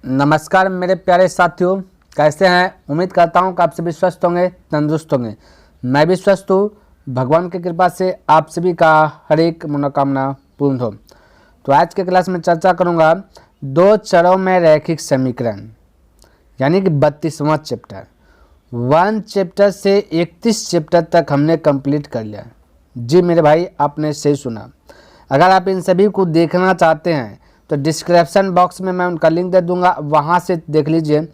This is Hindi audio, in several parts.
नमस्कार मेरे प्यारे साथियों, कैसे हैं। उम्मीद करता हूं कि आप सभी स्वस्थ होंगे, तंदुरुस्त होंगे। मैं भी स्वस्थ हूं। भगवान की कृपा से आप सभी का हर एक मनोकामना पूर्ण हो। तो आज के क्लास में चर्चा करूंगा दो चरों में रैखिक समीकरण, यानी कि 32वां चैप्टर। 1 चैप्टर से 31 चैप्टर तक हमने कंप्लीट कर लिया। जी मेरे भाई, आपने सही सुना। अगर आप इन सभी को देखना चाहते हैं तो डिस्क्रिप्शन बॉक्स में मैं उनका लिंक दे दूंगा, वहाँ से देख लीजिए,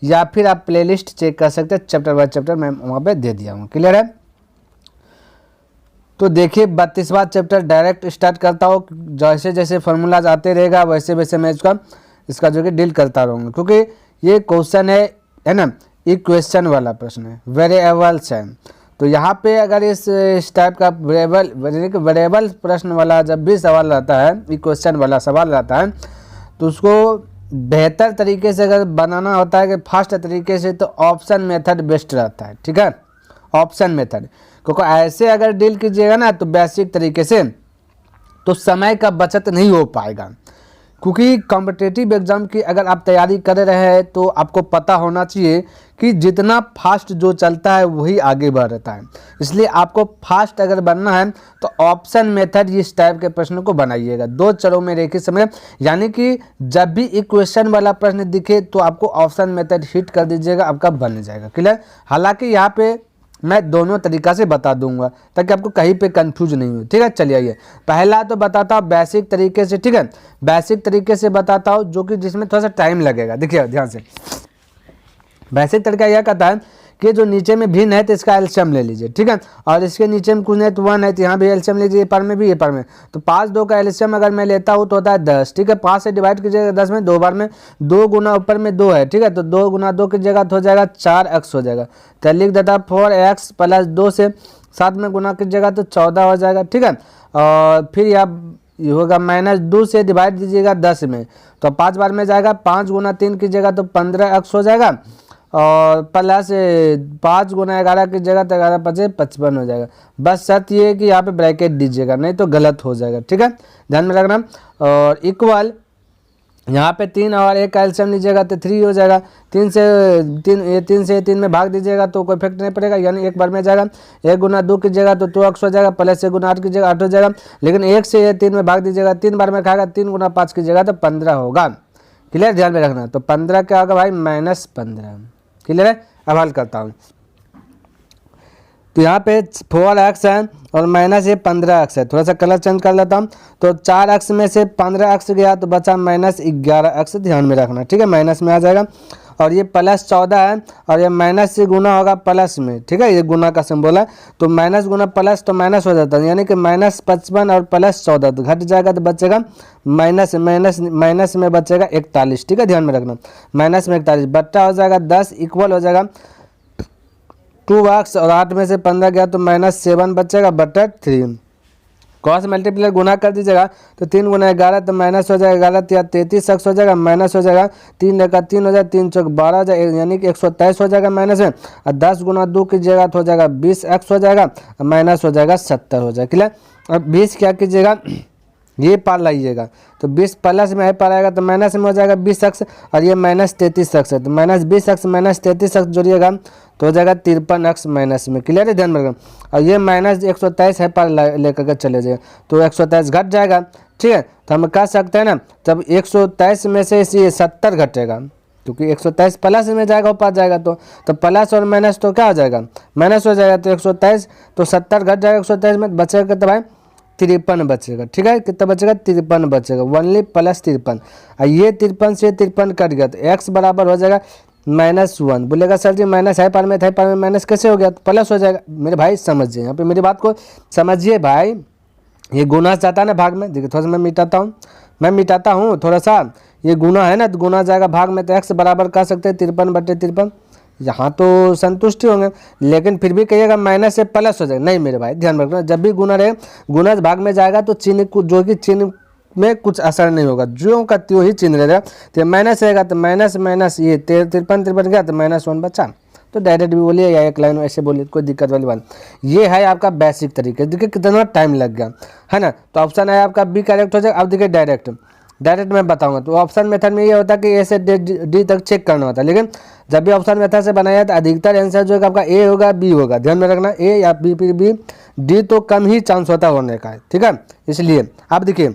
या फिर आप प्लेलिस्ट चेक कर सकते हैं। चैप्टर बाय चैप्टर मैं वहाँ पे दे दिया हूँ। क्लियर है। तो देखिए 32वां चैप्टर डायरेक्ट स्टार्ट करता हूँ। जैसे जैसे फार्मूलाज आते रहेगा वैसे वैसे मैं इसका जो कि डील करता रहूँगा, क्योंकि ये क्वेश्चन है ना, इक्वेशन वाला प्रश्न है, वेरिएबल्स है। तो यहाँ पे अगर इस टाइप का वेरिएबल प्रश्न वाला जब भी सवाल रहता है, इक्वेशन वाला सवाल रहता है, तो उसको बेहतर तरीके से अगर बनाना होता है कि फास्ट तरीके से, तो ऑप्शन मेथड बेस्ट रहता है। ठीक है, ऑप्शन मेथड, क्योंकि ऐसे अगर डील कीजिएगा ना तो बेसिक तरीके से, तो समय का बचत नहीं हो पाएगा। क्योंकि कॉम्पिटिटिव एग्जाम की अगर आप तैयारी कर रहे हैं तो आपको पता होना चाहिए कि जितना फास्ट जो चलता है वही आगे बढ़ता है। इसलिए आपको फास्ट अगर बनना है तो ऑप्शन मेथड इस टाइप के प्रश्न को बनाइएगा। दो चरों में रेखिक समय, यानी कि जब भी इक्वेशन वाला प्रश्न दिखे तो आपको ऑप्शन मेथड हिट कर दीजिएगा, आपका बन जाएगा। क्लियर। हालांकि यहाँ पे मैं दोनों तरीका से बता दूंगा ताकि आपको कहीं पे कंफ्यूज नहीं हो। ठीक है, चलिए आइए। पहला तो बताता हूँ बेसिक तरीके से। ठीक है, बेसिक तरीके से बताता हूँ, जो कि जिसमें थोड़ा सा टाइम लगेगा। देखिए ध्यान से, बेसिक तरीका यह कहता है कि जो नीचे में भिन्न है तो इसका एलसीएम ले लीजिए। ठीक है, और इसके नीचे में कुछ नहीं तो 1 है तो यहाँ भी एलसीएम लीजिए, पर में भी, ये पर में। तो 5 2 का एलसीएम अगर मैं लेता हूँ तो होता है 10। ठीक है, 5 से डिवाइड कीजिएगा 10 में, 2 बार में, 2 गुना ऊपर में 2 है। ठीक है, तो 2 गुना 2 की जगह तो हो जाएगा 4x हो जाएगा। तो लिख देता 4x प्लस 2 से 7 में गुना की जगह तो 14 हो जाएगा। ठीक है, और फिर ये होगा -2 से डिवाइड दीजिएगा 10 में, तो 5 बार में जाएगा, 5 गुना 3 की जगह तो 15x हो जाएगा, और प्लस 5 गुना 11 की जगह तो 11 5 55 हो जाएगा। बस शर्त ये है कि यहाँ पे ब्रैकेट दीजिएगा, नहीं तो गलत हो जाएगा। ठीक है, ध्यान में रखना। और इक्वल यहाँ पे 3 और 1 का एलसीएम लीजिएगा तो 3 हो जाएगा। 3 से 3 में भाग दीजिएगा तो कोई इफेक्ट नहीं पड़ेगा, यानी एक बार में जाएगा। 1 गुना 2 की जगह तो 2x हो जाएगा, प्लस 1 गुना 8 की जगह 8 हो जाएगा। लेकिन 1 से 3 में भाग दीजिएगा, 3 बार में खाएगा, 3 गुना 5 की जगह तो 15 होगा। क्लियर, ध्यान में रखना। तो 15 क्या होगा भाई, -15। क्लियर है। अब हल करता हूँ। तो यहाँ पे 4x है और माइनस ये 15x है। थोड़ा सा कलर चेंज कर लेता हूँ। तो 4x में से 15x गया तो बचा -11x। ध्यान में रखना। ठीक है, माइनस में आ जाएगा। और ये +14 है और ये माइनस से गुना होगा प्लस में। ठीक है, ये गुना का सिंबल है, तो माइनस गुना प्लस तो माइनस हो जाता है, यानी कि -55 और +14 तो घट जाएगा, तो बचेगा माइनस में बचेगा 41। ठीक है, ध्यान में रखना। माइनस में 41 बट्टा हो जाएगा 10, इक्वल हो जाएगा 2x, और 8 में से 15 गया तो -7 बचेगा बटा 3। क्रॉस मल्टीप्लाई गुना कर दीजिएगा तो 3 गुना 11 तो माइनस हो जाएगा 11 या 33x हो जाएगा, माइनस हो जाएगा 3 का 3 हो जाएगा, 3 चौक 12 हो जाएगा, यानी कि 123 हो जाएगा माइनस में। और 10 गुना 2 की जगह तो हो जाएगा 20x हो जाएगा, माइनस हो जाएगा 70 हो जाएगा। क्लियर। अब 20 क्या कीजिएगा, ये पार लाइएगा, तो 20 प्लस में है पार आएगा तो माइनस में हो जाएगा 20x, और ये -33x है, तो -20x -33x जोड़िएगा तो हो जाएगा 53x माइनस में। क्लियर है, ध्यान में रखना। और ये -123 है पार लेकर के चले जाएगा तो 123 घट जाएगा। ठीक है, तो हम कह सकते हैं ना, तब 123 में से ये 70 घटेगा, क्योंकि 123 प्लस में जाएगा, ऊपर जाएगा तो प्लस और माइनस तो क्या हो जाएगा, माइनस हो जाएगा। तो 123 तो 70 घट जाएगा, 123 में बचेगा तो भाई 53 बचेगा। ठीक है, कितना बचेगा, 53 बचेगा, ओनली +53। और ये 53 से 53 कट गया तो x बराबर हो जाएगा -1। बोलेगा सर जी माइनस है पर में था, पर में माइनस कैसे हो गया, तो प्लस हो जाएगा। मेरे भाई समझिए, यहाँ पे मेरी बात को समझिए भाई। ये गुना चाहता है ना भाग में, देखिए थोड़ा सा मैं मिटाता हूँ थोड़ा सा। ये गुना है ना, तो गुना जाएगा भाग में, तो x बराबर कह सकते हैं 53/53। यहाँ तो संतुष्टि होंगे, लेकिन फिर भी कहिएगा माइनस से प्लस हो जाएगा। नहीं मेरे भाई, ध्यान रखना, जब भी गुना रहे, गुना भाग में जाएगा तो चिन्ह जो कि चिन्ह में कुछ असर नहीं होगा, जो का त्यों ही चिन्ह रहेगा। तो माइनस रहेगा तो माइनस ये 53 गया तो -1 बचा। तो डायरेक्ट भी बोलिए या एक लाइन ऐसे बोलिए, कोई दिक्कत वाली बात। ये है आपका बेसिक तरीके। देखिए कितना टाइम लग गया है ना। तो ऑप्शन है आपका बी करेक्ट हो जाएगा। अब देखिए डायरेक्ट डायरेक्ट मैं बताऊंगा। तो ऑप्शन मेथड में ये होता है कि ए से डी तक चेक करना होता है, लेकिन जब भी ऑप्शन मेथड से बनाया तो अधिकतर आंसर जो है आपका ए होगा, बी होगा, ध्यान में रखना, ए या बी, फिर बी, डी तो कम ही चांस होता होने का है, ठीक है। इसलिए आप देखिए,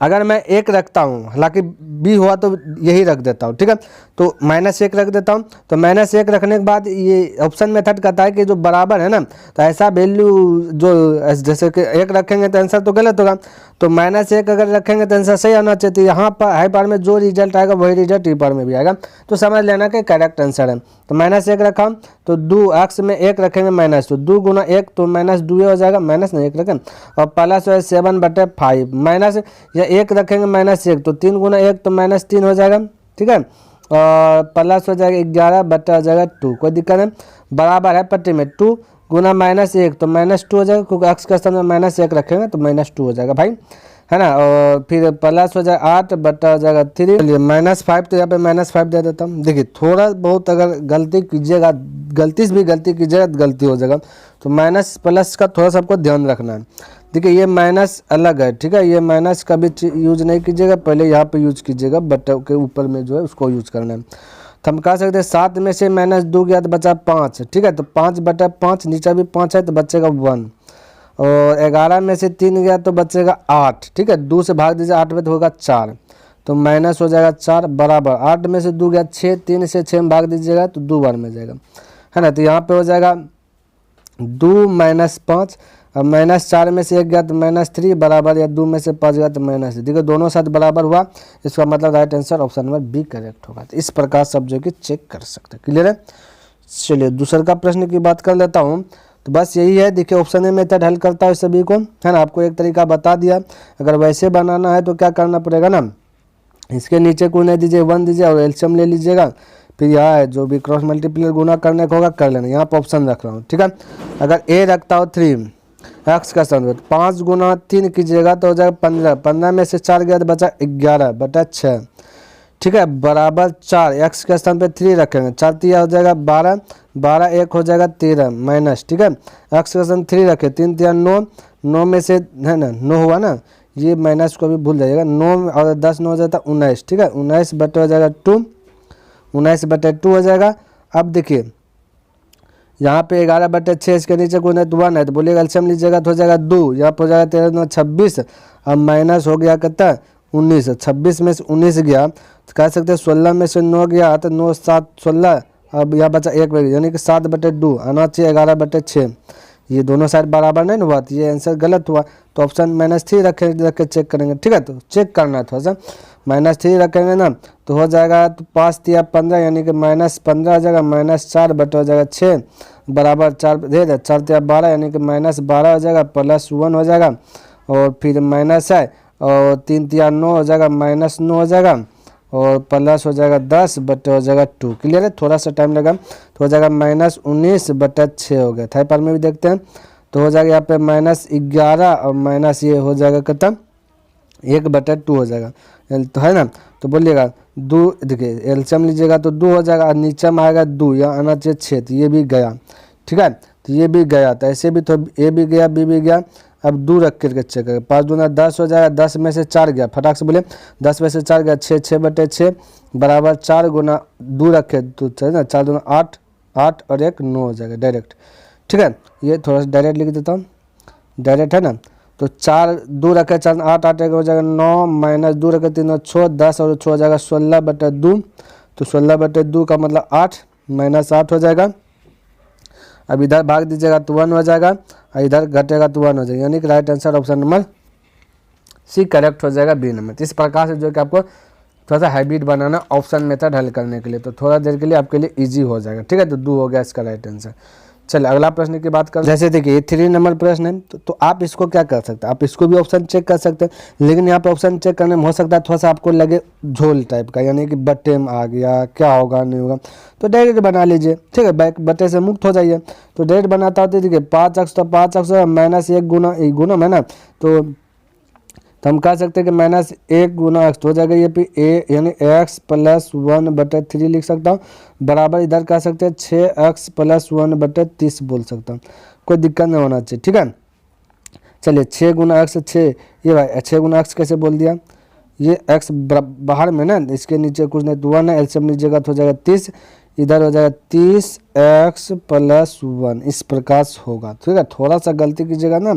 अगर मैं एक रखता हूँ, हालांकि बी हुआ तो यही रख देता हूँ, ठीक है, तो -1 रख देता हूँ। तो -1 रखने के बाद ये ऑप्शन मेथड कहता है कि जो बराबर है ना, तो ऐसा वैल्यू जो जैसे कि 1 रखेंगे तो आंसर तो गलत होगा, तो -1 अगर रखेंगे तो आंसर सही आना चाहिए। तो यहाँ पर हाई पावर में जो रिजल्ट आएगा वही रिजल्ट ई पावर में भी आएगा, तो समझ लेना कि करेक्ट आंसर है। तो -1 रखा, तो 2 एक्स में 1 रखेंगे माइनस, तो 2 गुना 1 तो -2 हो जाएगा, माइनस नहीं 1 रखें, और प्लस 7/5 माइनस या 1 रखेंगे -1 तो 3 गुना 1 तो -3 हो जाएगा, ठीक है, और प्लस हो जाएगा 11 बटा हो जाएगा 2, कोई दिक्कत नहीं, बराबर है पट्टी में 2 गुना -1 तो -2 हो जाएगा, क्योंकि एक्स के स्थान में -1 रखेंगे तो -2 हो जाएगा भाई, है ना, और फिर प्लस हो जाएगा 8 बटा हो जाएगा 3, चलिए -5, तो यहाँ पे -5 दे देता हूँ। देखिए थोड़ा बहुत अगर गलती कीजिएगा, गलती से भी गलती कीजिएगा तो गलती हो जाएगा, तो माइनस प्लस का थोड़ा सा आपको ध्यान रखना है। देखिए ये माइनस अलग है, ठीक है, ये माइनस कभी यूज नहीं कीजिएगा, पहले यहाँ पे यूज कीजिएगा, बटा के ऊपर में जो है उसको यूज करना है। तो हम कह सकते हैं 7 में से -2 गया तो बचा 5, ठीक है, तो 5/5 नीचे भी 5 है तो बचेगा 1, और 11 में से 3 गया तो बचेगा 8, ठीक है, 2 से भाग दीजिए 8 में तो होगा 4, तो माइनस हो जाएगा 4 बराबर 8 में से 2 गया 6, 3 से 6 में भाग दीजिएगा तो 2 बार में जाएगा, है ना, तो यहाँ पे हो जाएगा 2 - 5, अब -4 में से 1 गया तो -3 बराबर, या 2 में से 5 गया तो -3, देखिए दोनों साथ बराबर हुआ, इसका मतलब right answer option number B correct होगा। तो इस प्रकार से आप जो कि चेक कर सकते हैं, क्लियर है। चलिए दूसरे का प्रश्न की बात कर लेता हूँ। तो बस यही है, देखिए ऑप्शन ए मेथड हल करता है सभी को, है ना, आपको एक तरीका बता दिया। अगर वैसे बनाना है तो क्या करना पड़ेगा ना, इसके नीचे को नहीं दीजिए 1 दीजिए और एलसीएम ले लीजिएगा, फिर यहाँ है जो भी क्रॉस मल्टीप्लाई गुना करने को होगा कर लेना, यहाँ पर ऑप्शन रख रहा हूँ, ठीक है। अगर ए रखता हो 3 एक्स का स्थान 5 गुना 3 कीजिएगा तो हो जाएगा 15, 15 में से 4 गया तो बचा 11 बटा 6, ठीक है, बराबर 4 एक्स के स्थान पे 3 रखेंगे, 4 3 हो जाएगा 12, 12 1 हो जाएगा 13 माइनस, ठीक है, एक्स के स्थान 3 रखे 3 3 9, 9 में से है ना 9 हुआ ना, ये माइनस को भी भूल जाइएगा, 9 और 10 9 हो जाता 19, ठीक है, 19 बटे हो जाएगा 2, 19/2 हो जाएगा। अब देखिए यहाँ पे 11/6, इसके नीचे कोई नहीं तो 1 है, तो बोलिएगा एलसीएम लीजिएगा तो हो जाएगा 2, यहाँ पर हो जाएगा 13 9 26, अब माइनस हो गया कितना 19, 26 में से 19 गया तो कह सकते हैं 16 में से 9 गया तो 9 7 16, अब यहाँ बचा 1 यानी कि 7/2 आना चाहिए 11/6, ये दोनों साइड बराबर नहीं हुआ तो ये आंसर गलत हुआ, तो ऑप्शन -3 रख के चेक करेंगे, ठीक है, तो चेक करना है थोड़ा सा, -3 रखेंगे ना तो हो जाएगा, तो 5 3 15 यानी कि -15 आ जाएगा, -4 बटे हो जाएगा 6 बराबर 4 दे दे 4 3 12 यानी कि -12 हो जाएगा, +1 हो जाएगा, और फिर माइनस है, और 3 3 9 हो जाएगा, -9 हो जाएगा, और प्लस हो जाएगा 10 बटे हो जाएगा 2, क्लियर है, थोड़ा सा टाइम लगा, तो हो जाएगा -19/6 हो गया। थाई पार में भी देखते हैं, तो हो जाएगा यहाँ पे -11 और माइनस ये हो जाएगा कितना 1/2 हो जाएगा, तो है ना, तो बोलिएगा 2, देखिए एलसीएम लीजिएगा तो 2 हो जाएगा, और नीचे में आएगा 2, यहाँ आना चाहिए 6, तो ये भी गया, ठीक है, तो ये भी गया, तो ऐसे भी तो ए भी गया बी भी गया, अब 2 रख करके चेक करें, 5 दूना 10 हो जाएगा, 10 में से 4 गया, फटाक से बोले 10 में से 4 गया 6, 6/6 बराबर 4 गुना 2 रखे तो है ना, 4 दूना 8, 8 और 1 9 हो जाएगा डायरेक्ट, ठीक है, ये थोड़ा सा डायरेक्ट लिख देता हूँ, डायरेक्ट है ना, तो 4 2 रखे 4 8 8 हो जाएगा 9 माइनस 2 रखे 3 6 10 और 6 हो जाएगा 16/2, तो 16/2 का मतलब 8 -8 हो जाएगा। अब इधर भाग दीजिएगा तो 1 हो जाएगा, और इधर घटेगा तो 1 हो जाएगा, यानी कि right answer option number C correct हो जाएगा बी नंबर। इस प्रकार से जो कि आपको थोड़ा सा हाइब्रिड बनाना ऑप्शन मेथड हल करने के लिए, तो थोड़ा देर के लिए आपके लिए इजी हो जाएगा, ठीक है, तो 2 हो गया इसका राइट आंसर। चलिए अगला प्रश्न की बात करें, जैसे देखिए 3 नंबर प्रश्न है, तो आप इसको क्या कर सकते हैं, आप इसको भी ऑप्शन चेक कर सकते हैं, लेकिन यहाँ पे ऑप्शन चेक करने में हो सकता है थोड़ा सा आपको लगे झोल टाइप का, यानी कि बट्टे में आ गया क्या होगा नहीं होगा, तो डायरेक्ट बना लीजिए, ठीक है, बैक बट्टे से मुक्त हो जाइए। तो डायरेक्ट बनाता होते देखिए 5 अक्स, तो 5 अक्स -1 गुना है ना, तो हम कह सकते हैं कि -1 गुना एक्स हो जाएगा, ये पे ए यानी x + 1/3 लिख सकता हूँ, बराबर इधर कह सकते हैं 6x + 1/30 बोल सकता हूँ, कोई दिक्कत नहीं होना चाहिए, ठीक है। चलिए 6 गुना x 6, ये भाई 6 गुना x कैसे बोल दिया, ये x बाहर में ना, इसके नीचे कुछ नहीं तो 1 है, एलसीएम लीजिएगा तो हो जाएगा 30, इधर हो जाएगा 30x + 1, इस प्रकार से होगा। ठीक है, थोड़ा सा गलती कीजिएगा ना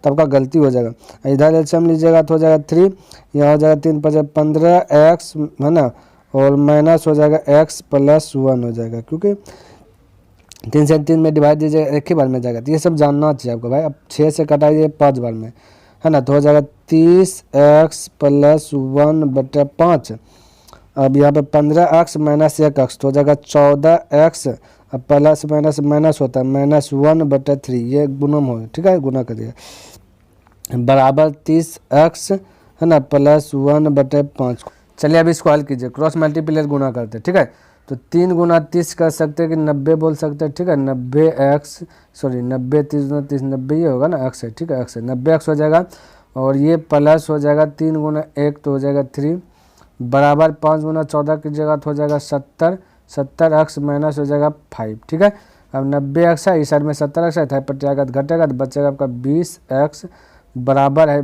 तो आपका गलती हो जाएगा। इधर एलसीएम लीजिएगा तो हो जाएगा 3, यहाँ हो जाएगा 3 × 15x है ना, और माइनस हो जाएगा x + 1 हो जाएगा, क्योंकि 3 से 3 में डिवाइड दीजिएगा एक ही बार में जाएगा। तो ये सब जानना चाहिए आपको भाई। अब 6 से कटाइए 5 बार में है ना, तो हो जाएगा 30x + 1/5। अब यहाँ पे 15x - 1x तो हो जाएगा 14x, अब प्लस माइनस माइनस होता है -1/3, ये गुणम हो, ठीक है, गुना करिए बराबर 30x है ना + 1/5। चलिए अब इसको हल कीजिए, क्रॉस मल्टीप्लाई गुना करते हैं। ठीक है, तो 3 × 30 कर सकते हैं कि 90 बोल सकते हैं। ठीक है, 90x 90 30 × 30 90 ही होगा ना, x है। ठीक है, x है 90x हो जाएगा, और ये प्लस हो जाएगा 3 × 1 तो हो जाएगा 3 बराबर 5 × 14 की जगह तो हो जाएगा 70x माइनस हो जाएगा 5। ठीक है, अब 90x है, इस साइड में 70x है, पर जाएगा तो घटेगा तो बचेगा आपका 20x बराबर है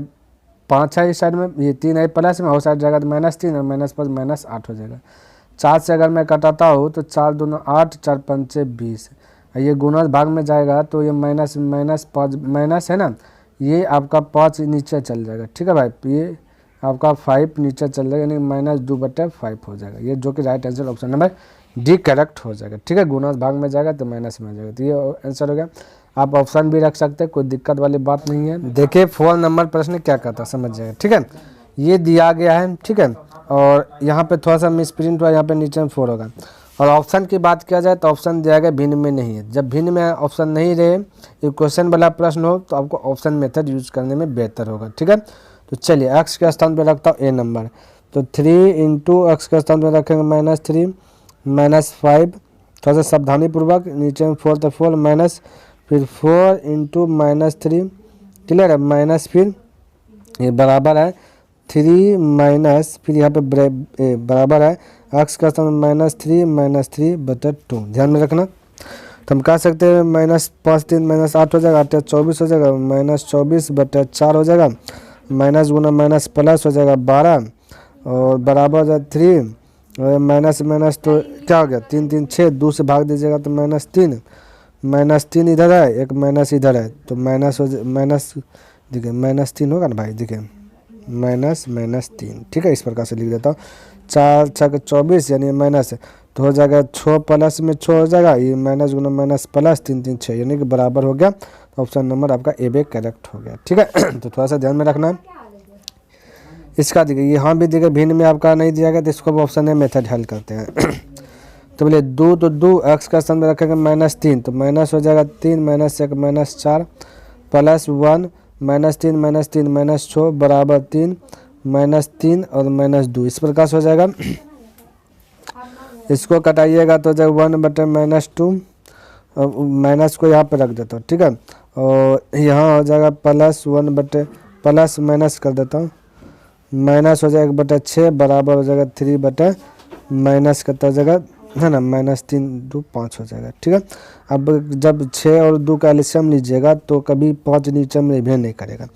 5 है, इस साइड में ये 3 है प्लस में, और साइड जाएगा तो -3 और -5 -8 हो जाएगा। 4 से अगर मैं कटाता हूँ तो 4 दूना 8, 4 पंचे 20, ये गुना भाग में जाएगा तो ये -5 माइनस है ना, ये आपका 5 नीचे चल जाएगा। ठीक है भाई, ये आपका 5 नीचे चल जाएगा, यानी -2/5 हो जाएगा, ये जो कि right answer option number D correct हो जाएगा। ठीक है, गुना भाग में जाएगा तो माइनस में आ जाएगा, तो ये आंसर हो गया। आप ऑप्शन भी रख सकते हैं, कोई दिक्कत वाली बात नहीं है। देखिए 4 नंबर प्रश्न क्या कहता है, समझ जाएगा। ठीक है, ये दिया गया है। ठीक है, और यहाँ पे थोड़ा सा मिस प्रिंट हुआ, यहाँ पे नीचे में 4 होगा। और ऑप्शन की बात किया जाए तो ऑप्शन दिया गया भिन्न में नहीं है। जब भिन्न में ऑप्शन नहीं रहे, ये क्वेश्चन वाला प्रश्न हो, तो आपको ऑप्शन मेथड यूज करने में बेहतर होगा। ठीक है, तो चलिए x के स्थान पर रखता हूँ a नंबर, तो 3 × x के स्थान पर रखेंगे -3 -5, थोड़ा सा सावधानी पूर्वक, नीचे में 4 तो 4 माइनस, फिर 4 × -3, क्लियर है, माइनस, फिर ये बराबर है 3 माइनस, फिर यहाँ पे बराबर है x का स्थान -3 -3/2, ध्यान में रखना। तो हम कह सकते हैं -5 3 -8 हो जाएगा, 8 24 हो जाएगा, -24/4 हो जाएगा, माइनस गुना माइनस प्लस हो जाएगा 12, और बराबर हो जाएगा 3, और माइनस माइनस तो क्या हो गया 3 3 6, 2 से भाग दीजिएगा तो -3 इधर है, एक माइनस इधर है, तो माइनस हो माइनस, देखिए -3 होगा ना भाई, देखिए -3। ठीक है, इस प्रकार से लिख देता हूँ, 4 6 24 यानी माइनस, तो हो जाएगा 6 प्लस में 6 हो जाएगा, ये माइनस गुना माइनस प्लस 3 3 6 यानी कि बराबर हो गया। ऑप्शन नंबर आपका ए बे करेक्ट हो गया। ठीक है, तो थोड़ा सा ध्यान में रखना है इसका। देखिए यहाँ भी देखिए भिन्न में आपका नहीं दिया गया, तो इसको भी ऑप्शन ए मेथड हल करते हैं। तो बोले 2 तो 2 x का स्थान में रखेंगे -3, तो माइनस हो जाएगा 3 -1 -4 +1 -3 -6 बराबर 3 -3 और -2, इस प्रकार से हो जाएगा। इसको कटाइएगा तो जाएगा 1/-2, माइनस को यहाँ पे रख देता हूँ। ठीक है, और यहाँ हो जाएगा +1 प्लस माइनस कर देता हूँ, माइनस हो जाएगा 1/6 बराबर हो जाएगा 3 माइनस करता जाएगा है ना, -3 2 5 हो जाएगा। ठीक है, अब जब 6 और 2 का एलसीएम लीजिएगा तो कभी 5 नीचे में भी नहीं करेगा,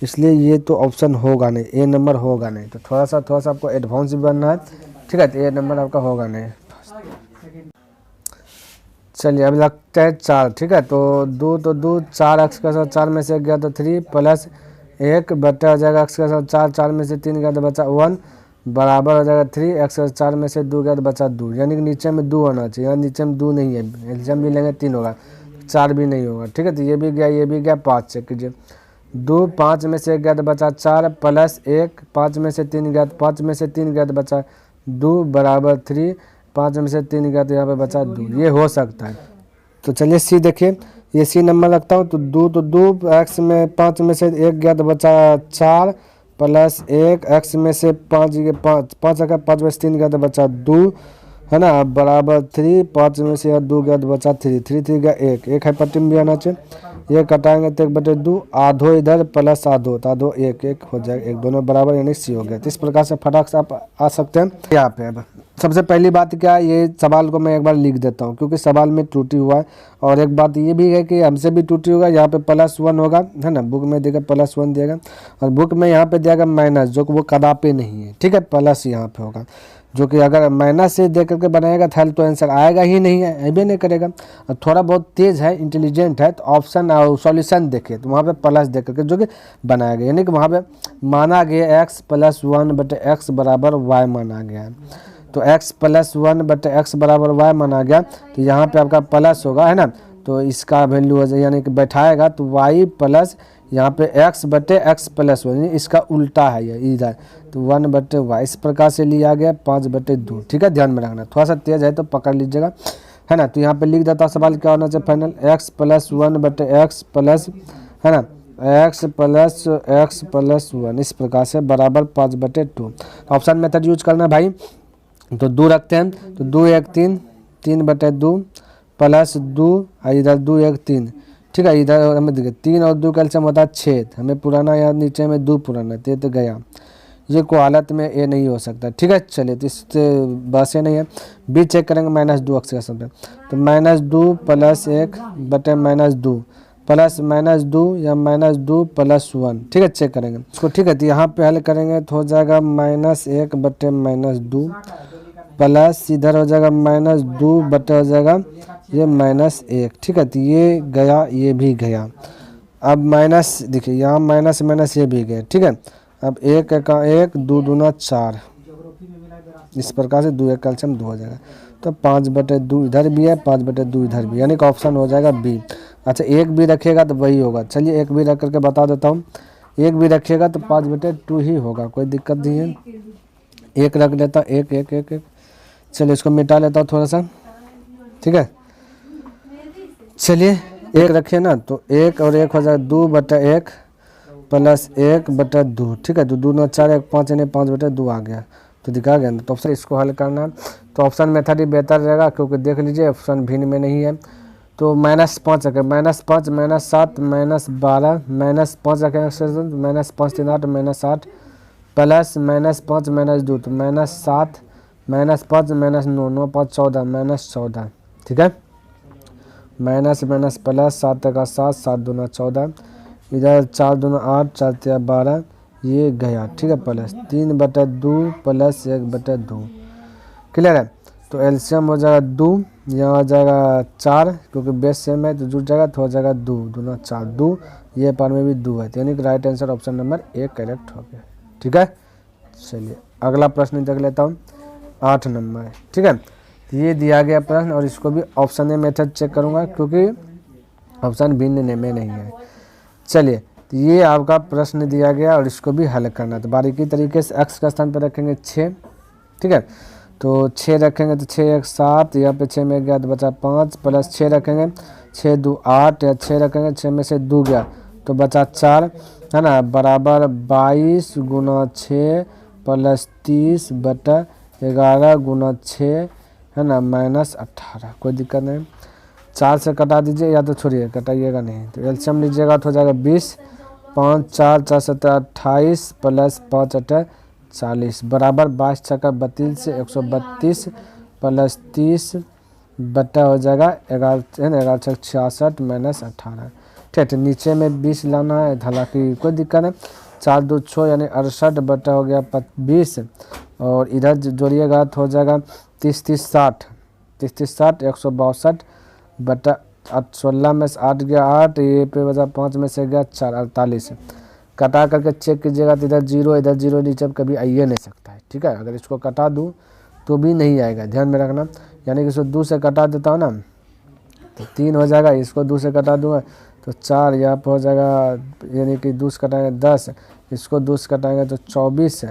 इसलिए ये तो ऑप्शन होगा नहीं, ए नंबर होगा नहीं। तो थोड़ा सा आपको एडवांस भी बनना है। ठीक है, तो ए नंबर आपका होगा नहीं। चलिए अब लगता है 4। ठीक है, तो 2 तो 2 4 x का साथ 4 में से गया तो 3 प्लस 1 बटा हो जाएगा x का साथ 4, 4 में से 3 गया तो बचा 1 बराबर हो जाएगा 3, x का 4 में से 2 गया तो बचा 2, यानी कि नीचे में 2 होना चाहिए, यहाँ नीचे में 2 नहीं है, एल्सियम भी लेंगे 3 होगा, 4 भी नहीं होगा। ठीक है, तो ये भी गया 5 चेक कीजिए, 2 5 में से 1 गया तो बचा 4 प्लस 1 5 में से 3 गया, 5 में से 3 गया तो बचा 2 बराबर 3, 5 में से 3 गया तो यहाँ पे बचा 2, ये हो सकता है। तो चलिए सी देखिए, ये सी नंबर रखता हूँ, तो 2 x में 5 में से 1 गया तो बचा 4 प्लस 1 x में से 5 5 में से 3 गया तो बचा 2 है ना, बराबर 3, 5 में से 2 गया तो बचा 3 3 गया 1 है, पट्टी में भी आना चाहिए, ये कटाएंगे तो 1/2 आधो इधर प्लस आधो, तो आधो 1 1 हो जाएगा, 1 दोनों बराबर यानी सी हो गया। तो इस प्रकार से फटाक से आप आ सकते हैं यहाँ पे। अब सबसे पहली बात क्या है, ये सवाल को मैं एक बार लिख देता हूँ क्योंकि सवाल में त्रुटि हुआ है। और एक बात ये भी है कि हमसे भी त्रुटि होगा, यहाँ पे +1 होगा है ना, बुक में देगा +1 देगा और बुक में यहाँ पे देगा माइनस, जो कि वो कदापि नहीं है, ठीक है, प्लस यहाँ पे होगा, जो कि अगर माइनस से दे करके बनाएगा तो आंसर आएगा ही नहीं है, अभी नहीं करेगा। और थोड़ा बहुत तेज़ है, इंटेलिजेंट है, तो ऑप्शन और सॉल्यूशन देखे तो वहाँ पे प्लस दे करके जो कि बनाया गया, यानी कि वहाँ पे माना गया x + 1/x बराबर y माना गया है। तो x + 1/x बराबर y माना गया, तो यहाँ पे आपका प्लस होगा, है ना, तो इसका वैल्यू हो जाए, यानी कि बैठाएगा तो y प्लस यहाँ पे x/x + 1, इसका उल्टा है ये इधर, तो 1/y इस प्रकार से लिया गया 5/2, ठीक है, ध्यान में रखना, थोड़ा सा तेज है तो पकड़ लीजिएगा, है ना। तो यहाँ पे लिख देता सवाल क्या होना चाहिए फाइनल, x + 1/x प्लस, है ना, x + x + 1 इस प्रकार से बराबर 5/2। ऑप्शन मेथड यूज करना भाई, तो 2 रखते हैं, तो 2 1 3 3/2 प्लस 2 और इधर 2 1 3, ठीक है, इधर हमें देखिए 3 और 2 कैल्शियम होता है 6, हमें पुराना यहाँ नीचे में 2 पुराना तो गया, ये को हालत में ए नहीं हो सकता, ठीक है। चलिए तो इससे बस ये नहीं है, बी चेक करेंगे -2 अक्स का सब, तो -2 + 1/-2 प्लस -2 या -2 + 1, ठीक है, चेक करेंगे इसको, ठीक है। तो यहाँ पे हल करेंगे तो हो जाएगा -1/-2 प्लस इधर हो जाएगा -2 बटे हो जाएगा ये -1, ठीक है, तो ये गया, ये भी गया। अब माइनस देखिए यहाँ माइनस ये भी गया, ठीक है। अब 1 1 1 2 दूना 4 इस प्रकार से 2 1 कैल्शियम 2 हो जाएगा, तो 5/2 इधर भी है, 5/2 इधर भी, यानी कि ऑप्शन हो जाएगा बी। अच्छा 1 भी रखिएगा तो वही होगा, चलिए 1 भी रख करके बता देता हूँ, 1 भी रखिएगा तो 5/2 ही होगा, कोई दिक्कत नहीं है। 1 रख लेता, 1 1 1 1, चलिए इसको मिटा लेता हूँ थोड़ा सा, ठीक है। चलिए 1 रखिए ना, तो 1 और 1 हो जाएगा 2/1 प्लस 1/2, ठीक है, तो 2 9 4 1 5 यानी 5/2 आ गया, तो दिखा गया ना। तो ऑप्शन इसको हल करना है, तो ऑप्शन मेथड ही बेहतर रहेगा क्योंकि देख लीजिए ऑप्शन भिन्न में नहीं है। तो -5 रखें, -5 -7 -12 -5 रखेंगे, -5 3 8 -8 प्लस -5 -2, तो -7 -5 -9 9 5 14 -14, ठीक है, माइनस माइनस प्लस 7 का 7 7 दूना 14, इधर 4 दूना 8 4 3 12, ये गया, ठीक है, प्लस 3/2 प्लस 1/2, क्लियर है। तो एलसीएम हो जाएगा 2, यहाँ हो जाएगा 4 क्योंकि बेस सेम है तो जुड़ जाएगा, तो हो जाएगा 2 दूना 4 2, ये पार में भी 2 है, यानी कि right answer option number 1 correct हो गया, ठीक है। चलिए अगला प्रश्न देख लेता हूँ, 8 नंबर है, ठीक है। ये दिया गया प्रश्न और इसको भी ऑप्शन ए मेथड चेक करूंगा क्योंकि ऑप्शन भिन्न में नहीं है। चलिए तो ये आपका प्रश्न दिया गया और इसको भी हल करना, तो बारीकी तरीके से x का स्थान पर रखेंगे 6, ठीक है, तो 6 रखेंगे तो 6 1 7, यहाँ पे 6 में गया तो बचा 5 प्लस 6 रखेंगे 6 2 8, या 6 रखेंगे 6 में से 2 गया तो बचा 4, है ना, बराबर 22 गुना 6 प्लस 30/11 गुना 6, है ना, -18, कोई दिक्कत नहीं, 4 से कटा दीजिए या तो छोड़िए कटाइएगा नहीं, तो एलसीएम लीजिएगा तो हो जाएगा 20, 5 4 4 7 28 प्लस 5 8 40 बराबर 22 6 32 132 प्लस 30 बट्टा हो जाएगा 11 है ना, 11 6 66 -18, ठीक है। नीचे में 20 लाना है, हालांकि कोई दिक्कत नहीं, 4 2 6 यानी 68 बट्टा हो गया 20, और इधर जोड़िएगा तो हो जाएगा 30 30 60 30 30 60 162 बटा 16 में से 8 गया 8, ये पे बचा 5 में से गया 4 48, कटा करके चेक कीजिएगा तो इधर 0 इधर 0 नीचे कभी आइए नहीं सकता है, ठीक है। अगर इसको कटा दूँ तो भी नहीं आएगा, ध्यान में रखना, यानी कि इसको 2 से कटा देता हूँ ना तो 3 हो जाएगा, इसको 2 से कटा दूँगा तो 4, यहाँ पर हो जाएगा, यानी कि 2 से कटाएंगे 10, इसको 2 से कटाएंगे तो 24,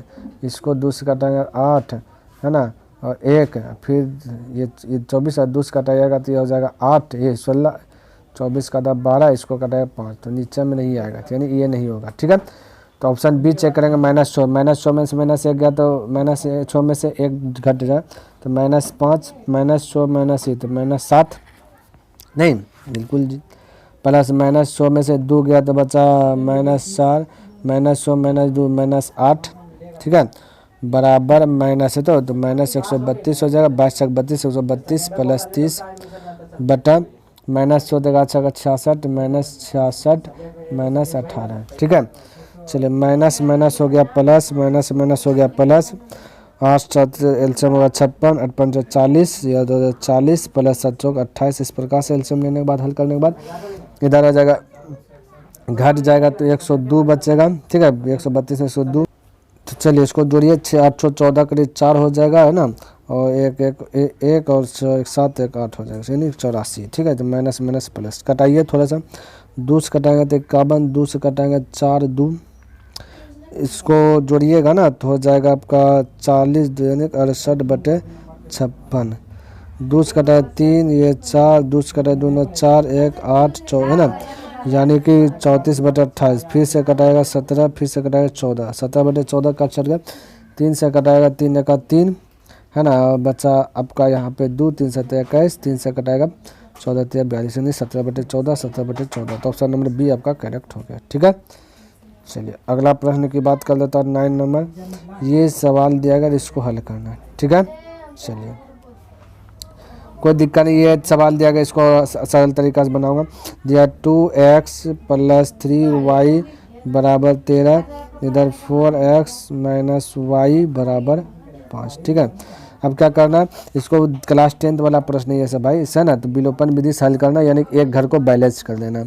इसको 2 से कटाएंगे 8, है ना, और 1, फिर ये 24 और 2 से कटाइएगा तो ये हो जाएगा 8, ये 16, 24 कटा 12, इसको कटाएगा 5, तो नीचे में नहीं आएगा, यानी ये नहीं होगा, ठीक है। तो ऑप्शन बी चेक करेंगे, -6 में से -1 गया तो -6 में से 1 घट जाए तो -5 -6 -1 तो -7 नहीं बिल्कुल जी, प्लस -6 में से 2 गया तो बचा -4 -6 -2 -8, ठीक है। बराबर माइनस है तो माइनस 132 हो जाएगा। 22 132 प्लस 30 बटा माइनस 14 66 माइनस 66 माइनस 18। ठीक है, चलिए माइनस माइनस हो गया प्लस, माइनस माइनस हो गया प्लस। 8 7 एलसीएम होगा 56, 8 5 40 या 240 प्लस 7 चौक 28। इस प्रकार से एलसीएम लेने के बाद हल करने के बाद इधर आ जाएगा, घट जाएगा तो 102 बचेगा। ठीक है, 132 में 102, तो चलिए इसको जोड़िए, 6 814 करीब 4 हो जाएगा है ना, और एक और 7 1 8 हो जाएगा, यानी 84। ठीक है, तो माइनस माइनस प्लस कटाइए थोड़ा सा, 2 से कटाएंगे तो 51, 2 से कटाएंगे 4 2, इसको जोड़िएगा ना तो हो जाएगा आपका 40 यानी 68 बटे 56। 2 से कटाए 3, ये 4, 2 से कटाए 2 4 1 8 4 है ना, यानी कि 34 बटे 28। फिर से कटाएगा 17, फिर से कटाएगा 14, 17 बटे 14 का चढ़ गया। 3 से कटाएगा 3 का 3 है ना, बचा आपका यहाँ पे 2, 3 7 21, 3 से कटाएगा 14 3 42 यानी 17 बटे 14, 17 बटे 14। तो ऑप्शन नंबर बी आपका करेक्ट हो गया। ठीक है, चलिए अगला प्रश्न की बात कर लेता हूँ। 9 नंबर, ये सवाल दिया गया, इसको हल करना है। ठीक है, चलिए कोई दिक्कत नहीं, ये सवाल दिया गया, इसको सरल तरीका से बनाऊंगा। दिया 2x प्लस 3y बराबर 13, इधर 4x माइनस y बराबर 5। ठीक है, अब क्या करना है, इसको क्लास 10th वाला प्रश्न है सब भाई, इससे ना तो विलोपन विधि से हल करना, यानी एक घर को बैलेंस कर देना।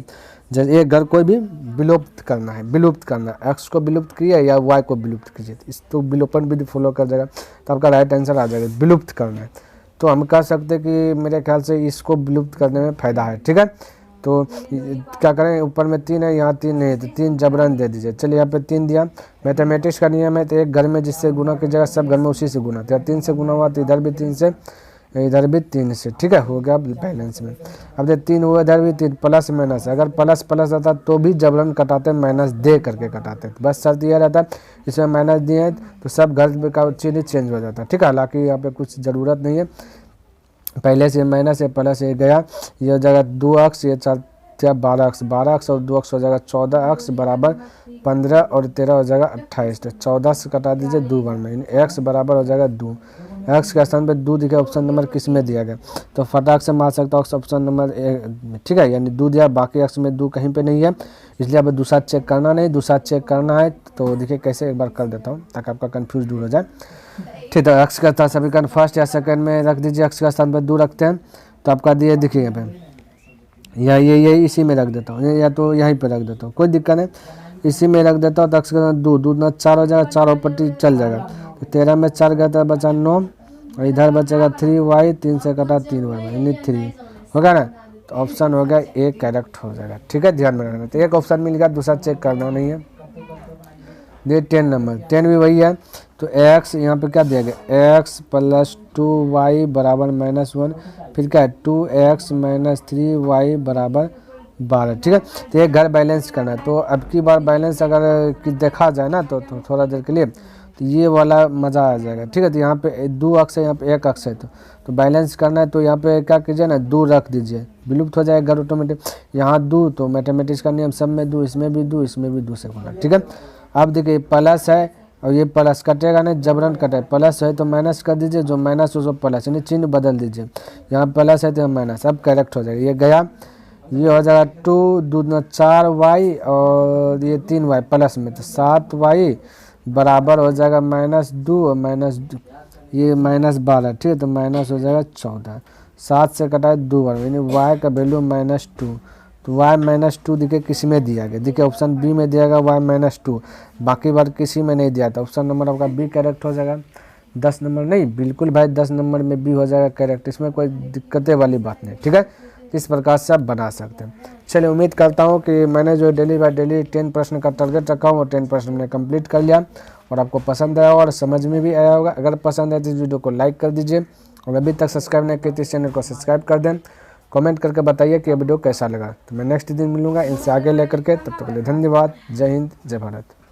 जैसे एक घर कोई भी विलुप्त करना है, विलुप्त करना, एक्स को विलुप्त किया या वाई को विलुप्त कीजिए, इस तो विलोपन विधि फॉलो कर देगा, तो आपका राइट आंसर आ जाएगा, विलुप्त करना है। तो हम कह सकते हैं कि मेरे ख्याल से इसको विलुप्त करने में फ़ायदा है। ठीक है, तो क्या करें, ऊपर में 3 है, यहाँ 3 नहीं है, तो 3 जबरन दे दीजिए। चलिए यहाँ पे 3 दिया। मैथमेटिक्स का नियम है, तो एक घर में जिससे गुना की जगह सब घर में उसी से गुना, तो 3 से गुना हुआ तो इधर भी 3 से, इधर भी 3 से। ठीक है, हो गया बैलेंस में। अब जब 3 हुआ, इधर भी 3, प्लस माइनस, अगर प्लस प्लस आता तो भी जबरन कटाते, माइनस दे करके कटाते। बस शर्त यह रहता है, इसमें माइनस दिए हैं तो सब घर का चीज़ चेंज हो जाता है। ठीक है, हालांकि यहाँ पे कुछ ज़रूरत नहीं है, पहले से माइनस है, प्लस ये गया, ये हो जाएगा 2x, ये 4 12x, 12x और 2x हो जाएगा 14x बराबर 15 और 13 हो जाएगा 28। तो 14 से कटा दीजिए 2 बार में, x बराबर हो जाएगा 2। एक्स के स्थान पे 2 दिखे, ऑप्शन नंबर किस में दिया गया, तो फटाक से मार सकता हूँ ऑप्शन नंबर ए। ठीक है, यानी 2 दिया, बाकी एक्स में 2 कहीं पे नहीं है, इसलिए अब दूसरा चेक करना नहीं, दूसरा चेक करना है तो देखिए कैसे, एक बार कर देता हूँ ताकि आपका कन्फ्यूज दूर हो जाए। ठीक है, एक्स का स्थान समीकरण फर्स्ट या सेकंड में रख दीजिए, एक्स का स्थान पर 2 रखते हैं तो आपका दिए देखिए यहाँ पे, या ये इसी में रख देता हूँ, या तो यहीं पे रख देता हूँ, कोई दिक्कत नहीं, इसी में रख देता हूँ। तो एक्स का 2 2 ना 4 हो जाएगा, 4 पट्टी चल जाएगा, तो 13 में 4 गया था, बचा 9 और इधर बचेगा 3y, 3 से कटा 3y यानी 3 होगा ना, तो ऑप्शन हो गया ए करेक्ट हो जाएगा। ठीक है, ध्यान में रखना, तो एक ऑप्शन मिल गया, दूसरा चेक करना नहीं है। ये 10 नंबर, 10 भी वही है, तो x यहाँ पे क्या दिया गया, x प्लस 2y बराबर -1, फिर क्या है 2x माइनस 3y बराबर 12। ठीक है, तो ये घर बैलेंस करना है, तो अब की बार बैलेंस अगर देखा जाए ना तो थोड़ा देर के लिए, तो ये वाला मज़ा आ जाएगा। ठीक है, तो यहाँ पे 2 अक्स है, यहाँ पे 1 अक्स है, तो बैलेंस करना है, तो यहाँ पे क्या कीजिए ना 2 रख दीजिए, विलुप्त हो जाएगा घर ऑटोमेटिक। यहाँ 2 तो मैथमेटिक्स का नियम सब में 2, इसमें भी 2, इसमें भी 2 से गुना। ठीक है, अब देखिए प्लस है और ये प्लस कटेगा नहीं, जबरन कटे, प्लस है तो माइनस कर दीजिए, जो माइनस उसको प्लस, यानी चिन्ह बदल दीजिए, यहाँ प्लस है तो माइनस, अब करेक्ट हो जाएगा। ये गया, ये हो जाएगा 2 2 4y और ये 3y प्लस में, तो 7y बराबर हो जाएगा -2 और -2 ये -12। ठीक है, तो माइनस हो जाएगा 14, 7 से कटाए 2 बार, यानी y का वैल्यू -2, तो y -2 दिखे किसी में दिया गया, देखिए ऑप्शन बी में दिया गया y -2, बाकी बार किसी में नहीं दिया था, ऑप्शन नंबर आपका बी करेक्ट हो जाएगा। 10 नंबर नहीं, बिल्कुल भाई 10 नंबर में बी हो जाएगा करेक्ट, इसमें कोई दिक्कतें वाली बात नहीं। ठीक है, इस प्रकार से आप बना सकते हैं। चलिए उम्मीद करता हूँ कि मैंने जो डेली बाय डेली 10 प्रश्न का टारगेट रखा हूँ, वो 10 प्रश्न मैंने कंप्लीट कर लिया और आपको पसंद आया और समझ में भी आया होगा। अगर पसंद आए तो इस वीडियो को लाइक कर दीजिए और अभी तक सब्सक्राइब नहीं किए तो इस चैनल को सब्सक्राइब कर दें। कमेंट करके बताइए कि ये वीडियो कैसा लगा, तो मैं नेक्स्ट दिन मिलूंगा इनसे आगे लेकर के, तब तक के लिए धन्यवाद। जय हिंद, जय भारत।